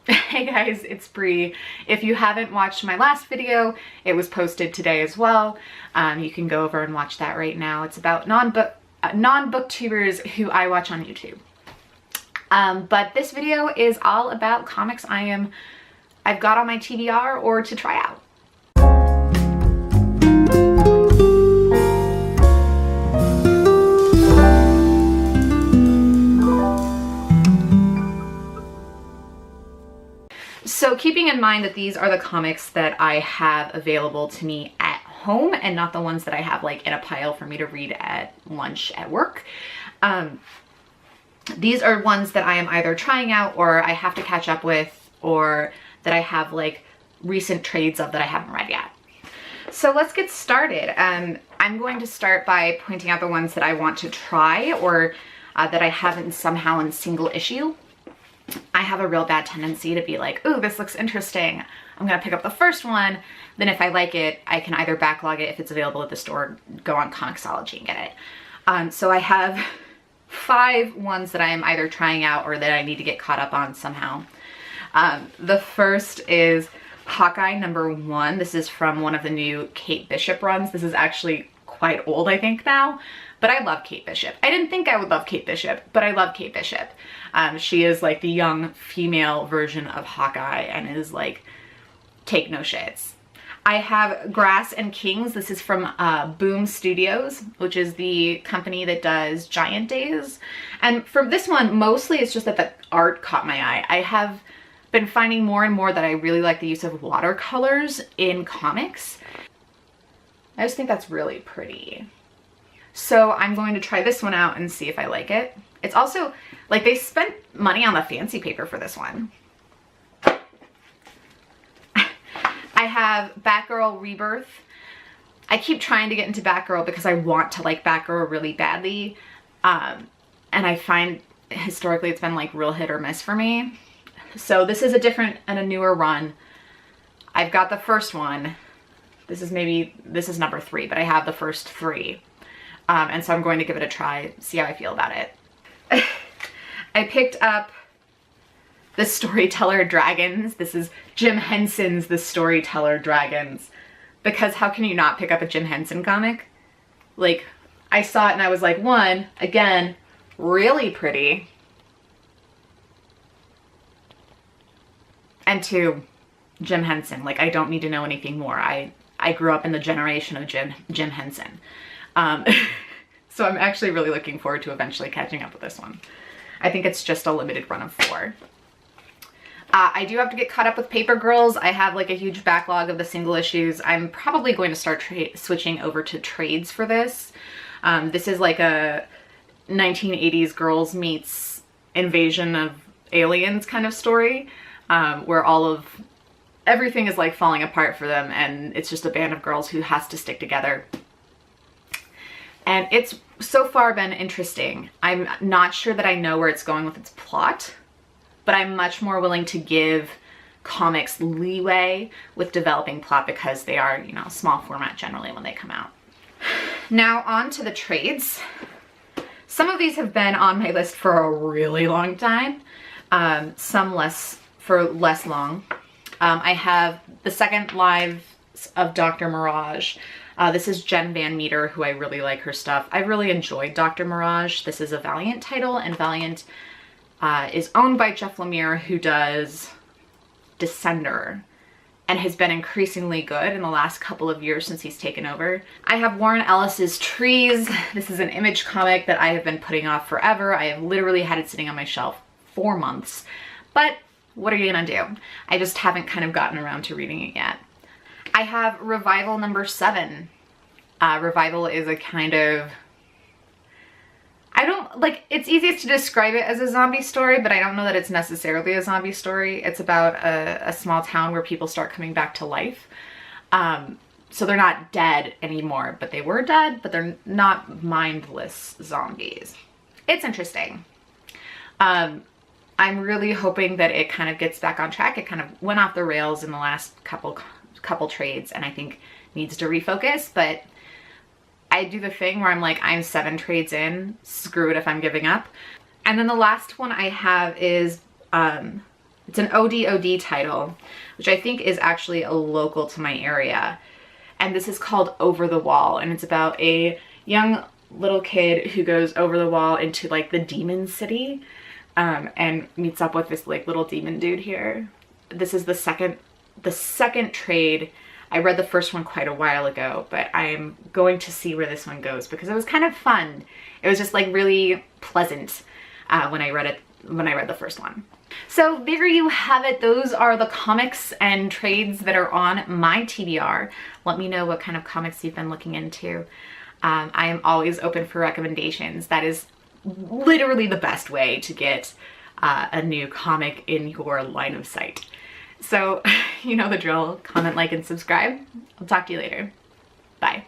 Hey guys, it's Bree. If you haven't watched my last video, it was posted today as well. You can go over and watch that right now. It's about non-booktubers who I watch on YouTube. But this video is all about comics I've got on my TBR or to try out. So keeping in mind that these are the comics that I have available to me at home and not the ones that I have like in a pile for me to read at lunch at work. These are ones that I am either trying out or I have to catch up with, or that I have like recent trades of that I haven't read yet. So let's get started. I'm going to start by pointing out the ones that I want to try or that I haven't somehow in single issue. I have a real bad tendency to be like, ooh, this looks interesting. I'm gonna pick up the first one. Then if I like it, I can either backlog it if it's available at the store, go on Comixology and get it. So I have 5 ones that I am either trying out or that I need to get caught up on somehow. The first is Hawkeye #1. This is from one of the new Kate Bishop runs. This is actually quite old, I think now, but I love Kate Bishop. I didn't think I would love Kate Bishop, but I love Kate Bishop. She is like the young female version of Hawkeye and is like, take no shits. I have Grass and Kings. This is from Boom Studios, which is the company that does Giant Days. And for this one, mostly it's just that the art caught my eye. I have been finding more and more that I really like the use of watercolors in comics. I just think that's really pretty. So I'm going to try this one out and see if I like it. It's also, like, they spent money on the fancy paper for this one. I have Batgirl Rebirth. I keep trying to get into Batgirl because I want to like Batgirl really badly. And I find historically it's been like real hit or miss for me. So this is a different and a newer run. I've got the first one. This is number 3, but I have the first 3. And so I'm going to give it a try, see how I feel about it. I picked up The Storyteller Dragons. This is Jim Henson's The Storyteller Dragons. Because how can you not pick up a Jim Henson comic? Like, I saw it and I was like, 1, again, really pretty. And 2, Jim Henson. Like, I don't need to know anything more. I grew up in the generation of Jim Henson. So I'm actually really looking forward to eventually catching up with this one. I think it's just a limited run of 4. I do have to get caught up with Paper Girls. I have like a huge backlog of the single issues. I'm probably going to start switching over to trades for this. This is like a 1980s girls meets invasion of aliens kind of story, where everything is like falling apart for them and it's just a band of girls who has to stick together. And it's so far been interesting. I'm not sure that I know where it's going with its plot, but I'm much more willing to give comics leeway with developing plot because they are, you know, small format generally when they come out. Now on to the trades. Some of these have been on my list for a really long time, some for less long. I have the second lives of Dr. Mirage. This is Jen Van Meter, who I really like her stuff. I really enjoyed Dr. Mirage. This is a Valiant title, and Valiant is owned by Jeff Lemire, who does Descender, and has been increasingly good in the last couple of years since he's taken over. I have Warren Ellis's Trees. This is an Image comic that I have been putting off forever. I have literally had it sitting on my shelf 4 months, but what are you gonna do? I just haven't kind of gotten around to reading it yet. I have Revival #7. Revival is a kind of, it's easiest to describe it as a zombie story, but I don't know that it's necessarily a zombie story. It's about a small town where people start coming back to life. So they're not dead anymore, but they were dead, but they're not mindless zombies. It's interesting. I'm really hoping that it kind of gets back on track. It kind of went off the rails in the last couple trades and I think needs to refocus, but I do the thing where I'm like, I'm 7 trades in, screw it if I'm giving up. And then the last one I have is It's an ODOD title, which I think is actually local to my area. And this is called Over the Wall, and it's about a young little kid who goes over the wall into like the demon city and meets up with this like little demon dude here. This is the second trade. I read the first one quite a while ago, but I'm going to see where this one goes because it was kind of fun. It was just like really pleasant when I read the first one. So there you have it. Those are the comics and trades that are on my TBR. Let me know what kind of comics you've been looking into. I am always open for recommendations. That is literally the best way to get a new comic in your line of sight. So you know the drill. Comment, like, and subscribe. I'll talk to you later. Bye.